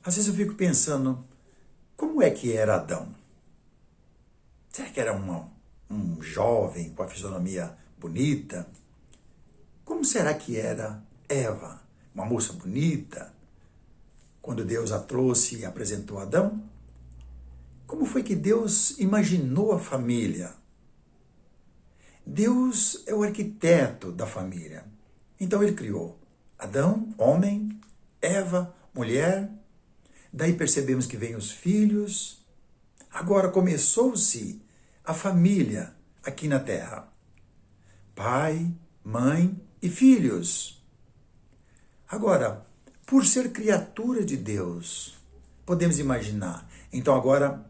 Às vezes eu fico pensando, como é que era Adão? Será que era um jovem com a fisionomia bonita? Como será que era Eva? Uma moça bonita? Quando Deus a trouxe e apresentou a Adão? Como foi que Deus imaginou a família? Deus é o arquiteto da família. Então ele criou Adão, homem, Eva, mulher. Daí percebemos que vêm os filhos. Agora começou-se a família aqui na terra. Pai, mãe e filhos. Agora, por ser criatura de Deus, podemos imaginar. Então agora,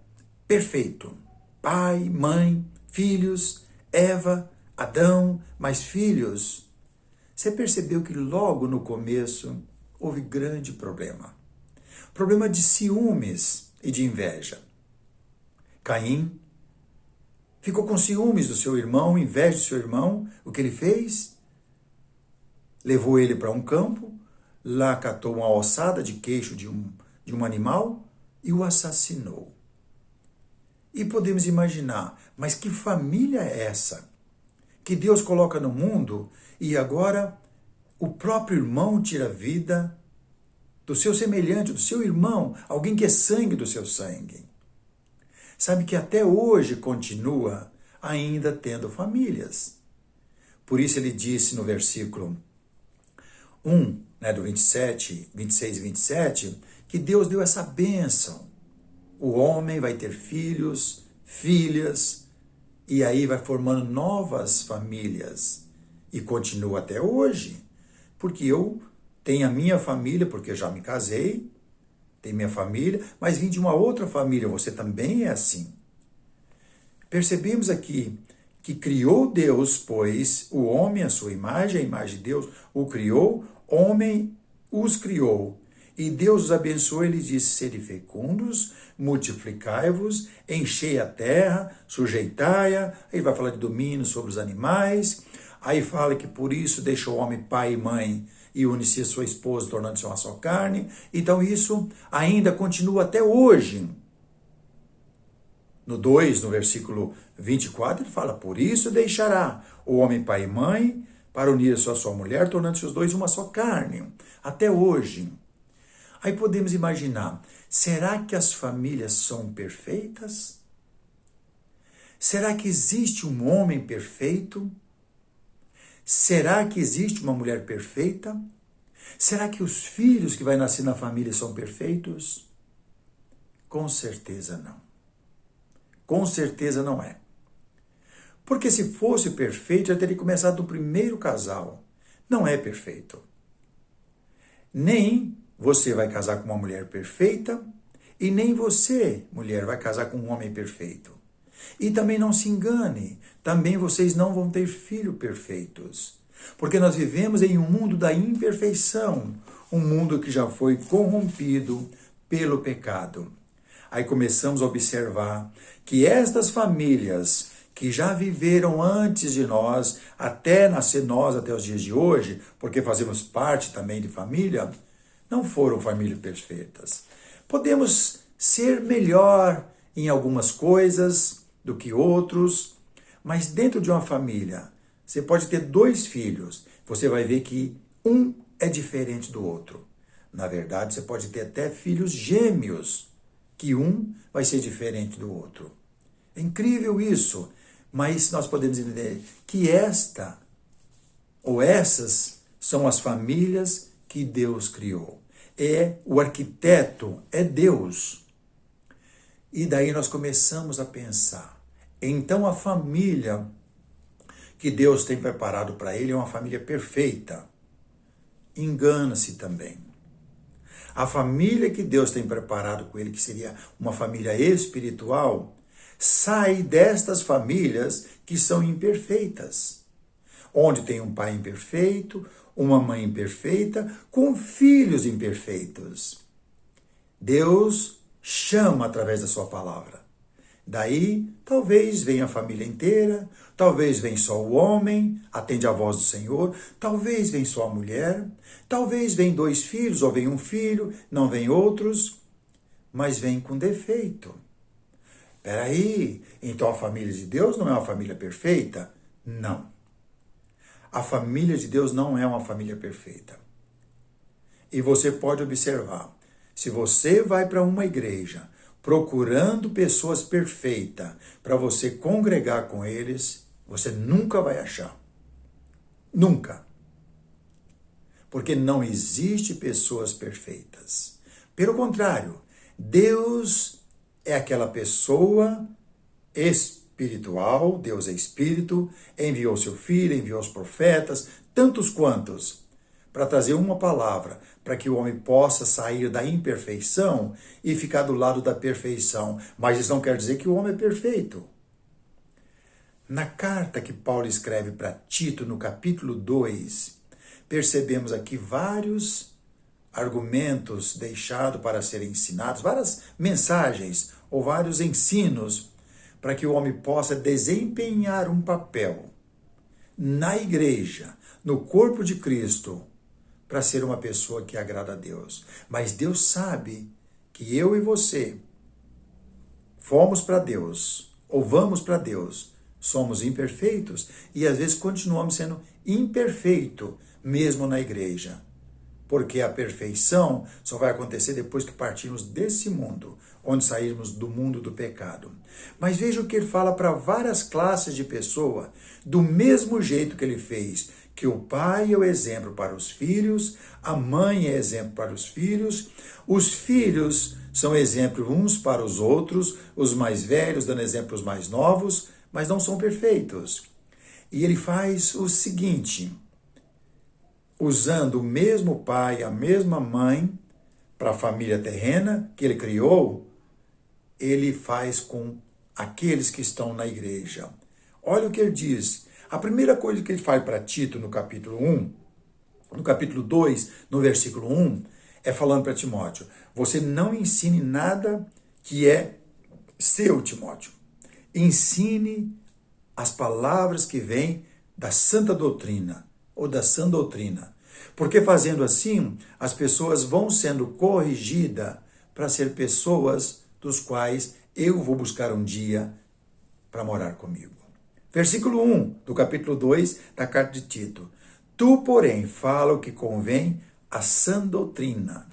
perfeito. Pai, mãe, filhos, Eva, Adão, mais filhos. Você percebeu que logo no começo houve grande problema. Problema de ciúmes e de inveja. Caim ficou com ciúmes do seu irmão, inveja do seu irmão. O que ele fez? Levou ele para um campo, lá catou uma ossada de queixo de um animal e o assassinou. E podemos imaginar, mas que família é essa? Que Deus coloca no mundo e agora o próprio irmão tira a vida do seu semelhante, do seu irmão, alguém que é sangue do seu sangue. Sabe que até hoje continua ainda tendo famílias. Por isso ele disse no versículo 1, do 26 e 27, que Deus deu essa bênção. O homem vai ter filhos, filhas, e aí vai formando novas famílias. E continua até hoje, porque eu tenho a minha família, porque eu já me casei, tenho minha família, mas vim de uma outra família, você também é assim. Percebemos aqui que criou Deus, pois, o homem à sua imagem, a imagem de Deus o criou, homem os criou. E Deus os abençoou, ele disse, sede fecundos, multiplicai-vos, enchei a terra, sujeitai-a. Aí vai falar de domínio sobre os animais. Aí fala que por isso deixou o homem pai e mãe e une-se a sua esposa, tornando-se uma só carne. Então isso ainda continua até hoje. No 2, no versículo 24, ele fala, por isso deixará o homem pai e mãe para unir-se a sua mulher, tornando-se os dois uma só carne. Até hoje. Aí podemos imaginar, será que as famílias são perfeitas? Será que existe um homem perfeito? Será que existe uma mulher perfeita? Será que os filhos que vai nascer na família são perfeitos? Com certeza não. Com certeza não é. Porque se fosse perfeito, já teria começado do primeiro casal. Não é perfeito. Nem você vai casar com uma mulher perfeita e nem você, mulher, vai casar com um homem perfeito. E também não se engane, também vocês não vão ter filhos perfeitos. Porque nós vivemos em um mundo da imperfeição, um mundo que já foi corrompido pelo pecado. Aí começamos a observar que estas famílias que já viveram antes de nós, até nascer nós, até os dias de hoje, porque fazemos parte também de família, não foram famílias perfeitas. Podemos ser melhor em algumas coisas do que outros, mas dentro de uma família, você pode ter 2 filhos, você vai ver que um é diferente do outro. Na verdade, você pode ter até filhos gêmeos, que um vai ser diferente do outro. É incrível isso, mas nós podemos entender que esta ou essas são as famílias que Deus criou. O arquiteto é Deus. E daí nós começamos a pensar. Então a família que Deus tem preparado para ele é uma família perfeita. Engana-se também. A família que Deus tem preparado com ele, que seria uma família espiritual, sai destas famílias que são imperfeitas. Onde tem um pai imperfeito, uma mãe imperfeita, com filhos imperfeitos. Deus chama através da sua palavra. Daí, talvez venha a família inteira, talvez venha só o homem, atende à voz do Senhor, talvez venha só a mulher, talvez venha 2 filhos, ou venha um filho, não vem outros. mas vêm com defeito. Peraí, então a família de Deus não é uma família perfeita? Não. A família de Deus não é uma família perfeita. E você pode observar, se você vai para uma igreja procurando pessoas perfeitas para você congregar com eles, você nunca vai achar. Nunca. Porque não existe pessoas perfeitas. Pelo contrário, Deus é aquela pessoa espiritual, Deus é espírito, enviou seu filho, enviou os profetas, tantos quantos, para trazer uma palavra, para que o homem possa sair da imperfeição e ficar do lado da perfeição. Mas isso não quer dizer que o homem é perfeito. Na carta que Paulo escreve para Tito, no capítulo 2, percebemos aqui vários argumentos deixados para serem ensinados, várias mensagens ou vários ensinos para que o homem possa desempenhar um papel na igreja, no corpo de Cristo, para ser uma pessoa que agrada a Deus. Mas Deus sabe que eu e você fomos para Deus, ou vamos para Deus, somos imperfeitos e às vezes continuamos sendo imperfeitos, mesmo na igreja. Porque a perfeição só vai acontecer depois que partirmos desse mundo, onde sairmos do mundo do pecado. Mas veja o que ele fala para várias classes de pessoa, do mesmo jeito que ele fez, que o pai é o exemplo para os filhos, a mãe é exemplo para os filhos são exemplo uns para os outros, os mais velhos dando exemplo aos mais novos, mas não são perfeitos. E ele faz o seguinte, usando o mesmo pai, a mesma mãe, para a família terrena que ele criou, ele faz com aqueles que estão na igreja. Olha o que ele diz. A primeira coisa que ele faz para Tito no capítulo 1, no capítulo 2, no versículo 1, é falando para Timóteo, você não ensine nada que é seu, Timóteo. Ensine as palavras que vêm da santa doutrina, ou da sã doutrina. Porque fazendo assim, as pessoas vão sendo corrigidas para ser pessoas dos quais eu vou buscar um dia para morar comigo. Versículo 1 do capítulo 2 da carta de Tito. Tu, porém, fala o que convém à sã doutrina.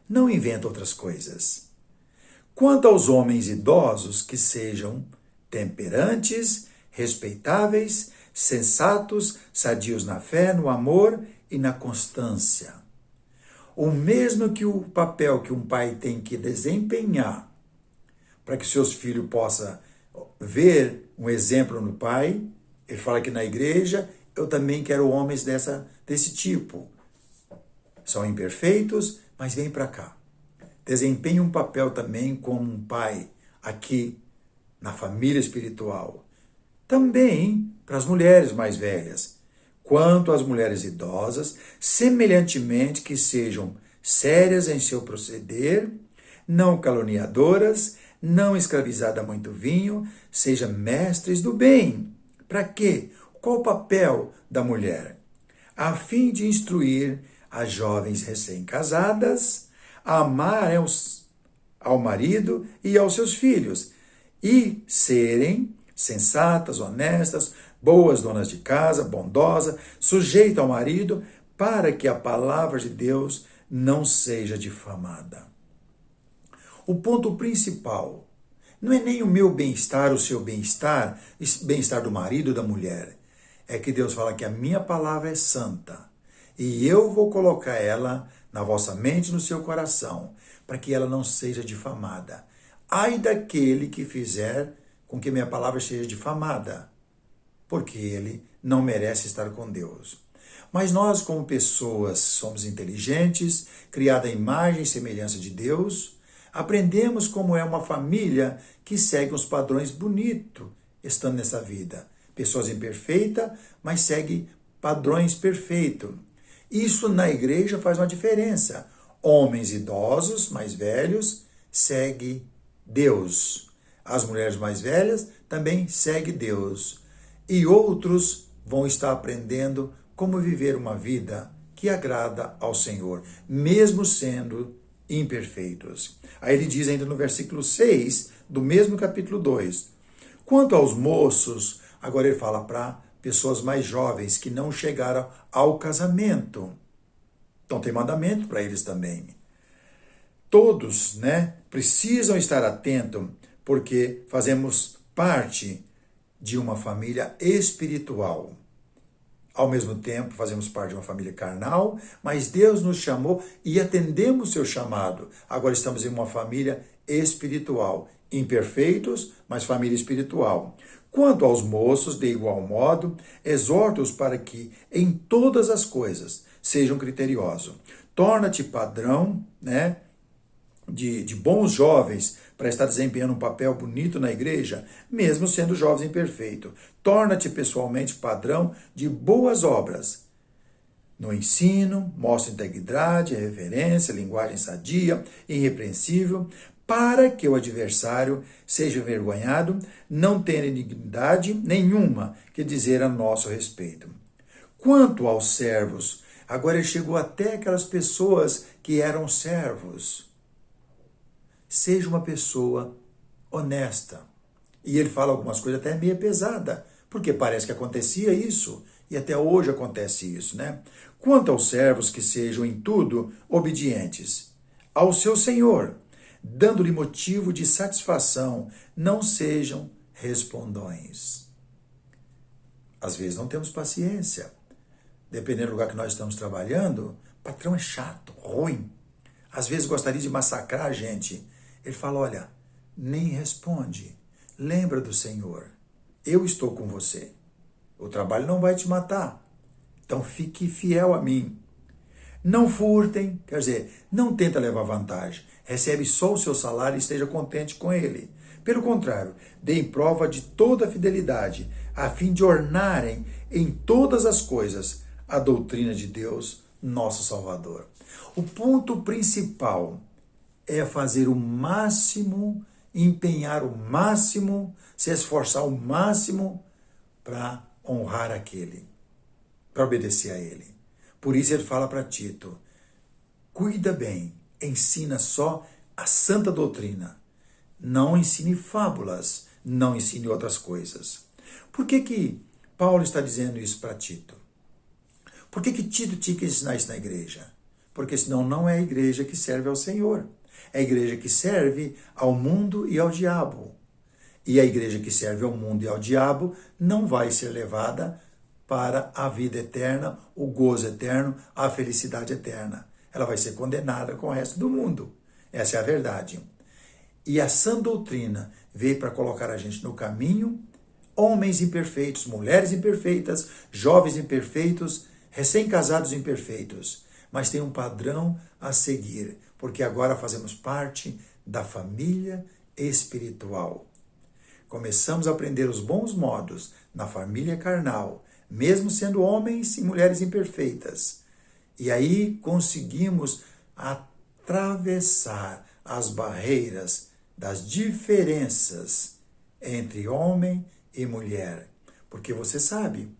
Não inventa outras coisas. Quanto aos homens idosos, que sejam temperantes, respeitáveis, sensatos, sadios na fé, no amor e na constância. O mesmo que o papel que um pai tem que desempenhar para que seus filhos possam ver um exemplo no pai, ele fala que na igreja eu também quero homens desse tipo. São imperfeitos, mas vem para cá. Desempenhe um papel também como um pai aqui na família espiritual. Também para as mulheres mais velhas. Quanto às mulheres idosas, semelhantemente que sejam sérias em seu proceder, não caluniadoras, não escravizadas a muito vinho, sejam mestres do bem. Para quê? Qual o papel da mulher? A fim de instruir as jovens recém-casadas a amar ao marido e aos seus filhos e serem sensatas, honestas, boas donas de casa, bondosas, sujeitas ao marido, para que a palavra de Deus não seja difamada. O ponto principal não é nem o meu bem-estar, o seu bem-estar, bem-estar do marido, da mulher. É que Deus fala que a minha palavra é santa e eu vou colocar ela na vossa mente, no seu coração, para que ela não seja difamada. Ai daquele que fizer com que minha palavra seja difamada, porque ele não merece estar com Deus. Mas nós, como pessoas, somos inteligentes, criadas à imagem e semelhança de Deus, aprendemos como é uma família que segue os padrões bonitos, estando nessa vida. Pessoas imperfeitas, mas seguem padrões perfeitos. Isso na igreja faz uma diferença. Homens idosos, mais velhos, seguem Deus. As mulheres mais velhas também seguem Deus. E outros vão estar aprendendo como viver uma vida que agrada ao Senhor, mesmo sendo imperfeitos. Aí ele diz ainda no versículo 6 do mesmo capítulo 2. Quanto aos moços, agora ele fala para pessoas mais jovens que não chegaram ao casamento. Então tem mandamento para eles também. Todos, precisam estar atentos, porque fazemos parte de uma família espiritual. Ao mesmo tempo, fazemos parte de uma família carnal, mas Deus nos chamou e atendemos seu chamado. Agora estamos em uma família espiritual. Imperfeitos, mas família espiritual. Quanto aos moços, de igual modo, exorta-os para que, em todas as coisas, sejam criteriosos. Torna-te padrão, de bons jovens para estar desempenhando um papel bonito na igreja, mesmo sendo jovens imperfeitos. Torna-te pessoalmente padrão de boas obras. No ensino, mostra integridade, reverência, linguagem sadia, irrepreensível, para que o adversário seja envergonhado, não tenha dignidade nenhuma que dizer a nosso respeito. Quanto aos servos, agora ele chegou até aquelas pessoas que eram servos. Seja uma pessoa honesta. E ele fala algumas coisas até meio pesada, porque parece que acontecia isso, e até hoje acontece isso, Quanto aos servos, que sejam em tudo obedientes ao seu Senhor, dando-lhe motivo de satisfação, não sejam respondões. Às vezes não temos paciência. Dependendo do lugar que nós estamos trabalhando, o patrão é chato, ruim. Às vezes gostaria de massacrar a gente. Ele fala, olha, nem responde. Lembra do Senhor. Eu estou com você. O trabalho não vai te matar. Então fique fiel a mim. Não furtem, quer dizer, não tenta levar vantagem. Recebe só o seu salário e esteja contente com ele. Pelo contrário, deem prova de toda a fidelidade, a fim de ornarem em todas as coisas a doutrina de Deus, nosso Salvador. O ponto principal é fazer o máximo, empenhar o máximo, se esforçar o máximo para honrar aquele, para obedecer a ele. Por isso ele fala para Tito, cuida bem, ensina só a santa doutrina. Não ensine fábulas, não ensine outras coisas. Por que Paulo está dizendo isso para Tito? Por que Tito tinha que ensinar isso na igreja? Porque senão não é a igreja que serve ao Senhor. É a igreja que serve ao mundo e ao diabo. E a igreja que serve ao mundo e ao diabo não vai ser levada para a vida eterna, o gozo eterno, a felicidade eterna. Ela vai ser condenada com o resto do mundo. Essa é a verdade. E a sã doutrina veio para colocar a gente no caminho, homens imperfeitos, mulheres imperfeitas, jovens imperfeitos, recém-casados imperfeitos. Mas tem um padrão a seguir, porque agora fazemos parte da família espiritual. Começamos a aprender os bons modos na família carnal, mesmo sendo homens e mulheres imperfeitas. E aí conseguimos atravessar as barreiras das diferenças entre homem e mulher. Porque você sabe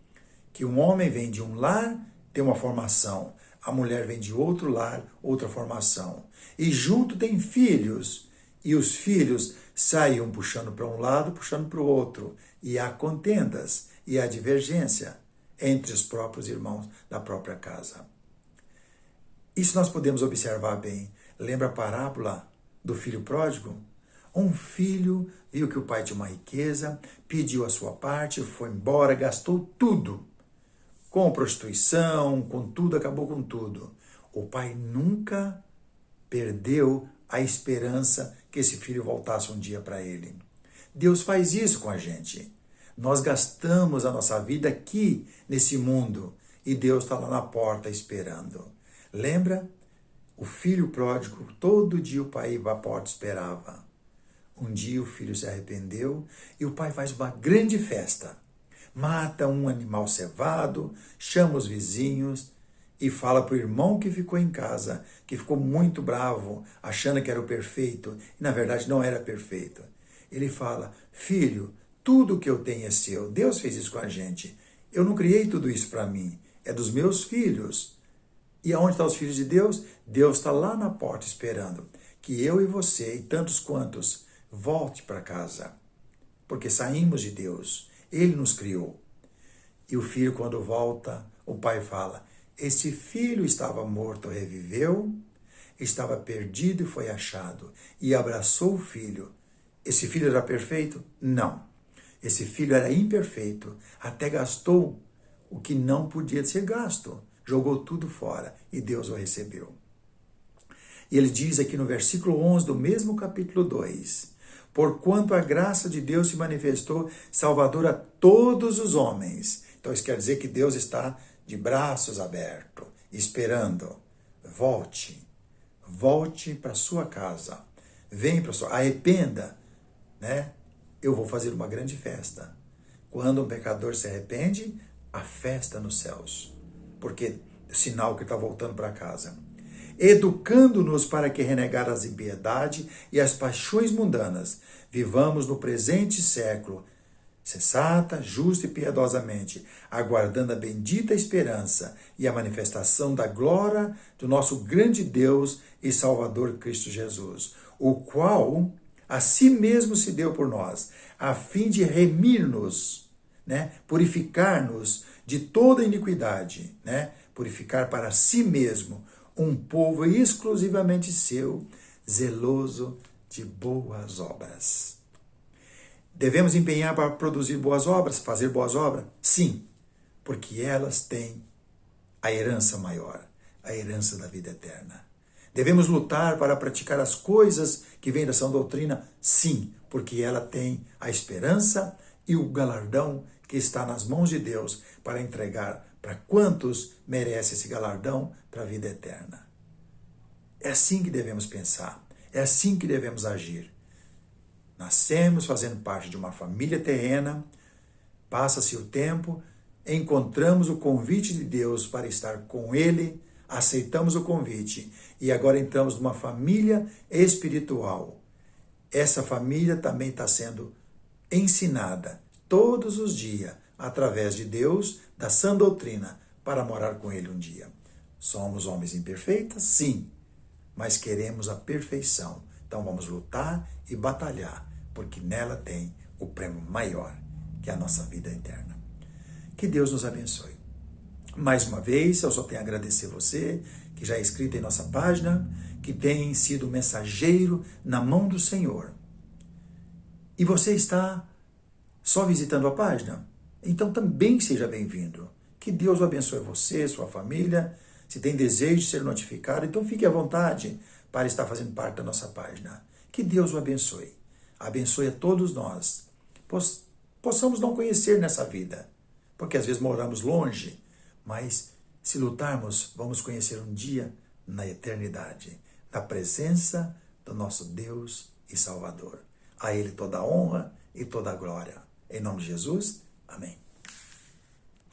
que um homem vem de um lar, tem uma formação. A mulher vem de outro lar, outra formação. E junto tem filhos. E os filhos saem puxando para um lado, puxando para o outro. E há contendas e há divergência entre os próprios irmãos da própria casa. Isso nós podemos observar bem. Lembra a parábola do filho pródigo? Um filho viu que o pai tinha uma riqueza, pediu a sua parte, foi embora, gastou tudo. Com prostituição, com tudo, acabou com tudo. O pai nunca perdeu a esperança que esse filho voltasse um dia para ele. Deus faz isso com a gente. Nós gastamos a nossa vida aqui, nesse mundo, e Deus está lá na porta esperando. Lembra? O filho pródigo, todo dia o pai ia à porta e esperava. Um dia o filho se arrependeu e o pai faz uma grande festa. Mata um animal cevado, chama os vizinhos e fala para o irmão que ficou em casa, que ficou muito bravo, achando que era o perfeito, e na verdade não era perfeito. Ele fala, filho, tudo que eu tenho é seu. Deus fez isso com a gente. Eu não criei tudo isso para mim, é dos meus filhos. E aonde estão os filhos de Deus? Deus está lá na porta esperando que eu e você e tantos quantos volte para casa. Porque saímos de Deus. Ele nos criou. E o filho, quando volta, o pai fala: este filho estava morto, reviveu, estava perdido e foi achado. E abraçou o filho. Esse filho era perfeito? Não. Esse filho era imperfeito. Até gastou o que não podia ser gasto. Jogou tudo fora e Deus o recebeu. E ele diz aqui no versículo 11 do mesmo capítulo 2: porquanto a graça de Deus se manifestou salvadora a todos os homens. Então isso quer dizer que Deus está de braços abertos, esperando. Volte para sua casa. Vem para sua... Arrependa, né? Eu vou fazer uma grande festa. Quando um pecador se arrepende, a festa nos céus. Porque é sinal que está voltando para casa. Educando-nos para que, renegar as impiedade e as paixões mundanas, vivamos no presente século, sensata, justa e piedosamente, aguardando a bendita esperança e a manifestação da glória do nosso grande Deus e Salvador Cristo Jesus, o qual a si mesmo se deu por nós, a fim de remir-nos, né? Purificar-nos de toda iniquidade, né? Purificar para si mesmo um povo exclusivamente seu, zeloso de boas obras. Devemos empenhar para produzir boas obras, fazer boas obras? Sim, porque elas têm a herança maior, a herança da vida eterna. Devemos lutar para praticar as coisas que vêm da sã doutrina? Sim, porque ela tem a esperança e o galardão que está nas mãos de Deus para entregar para quantos merece esse galardão para a vida eterna. É assim que devemos pensar, é assim que devemos agir. Nascemos fazendo parte de uma família terrena, passa-se o tempo, encontramos o convite de Deus para estar com Ele, aceitamos o convite e agora entramos numa família espiritual. Essa família também está sendo ensinada todos os dias através de Deus, da sã doutrina, para morar com Ele um dia. Somos homens imperfeitos? Sim, mas queremos a perfeição. Então vamos lutar e batalhar, porque nela tem o prêmio maior, que é a nossa vida eterna. Que Deus nos abençoe. Mais uma vez, eu só tenho a agradecer você, que já é inscrito em nossa página, que tem sido mensageiro na mão do Senhor. E você está só visitando a página? Então também seja bem-vindo. Que Deus abençoe você, sua família. Se tem desejo de ser notificado, então fique à vontade para estar fazendo parte da nossa página. Que Deus o abençoe. Abençoe a todos nós. Possamos não conhecer nessa vida, porque às vezes moramos longe, mas se lutarmos, vamos conhecer um dia na eternidade, na presença do nosso Deus e Salvador. A Ele toda a honra e toda a glória. Em nome de Jesus, amém.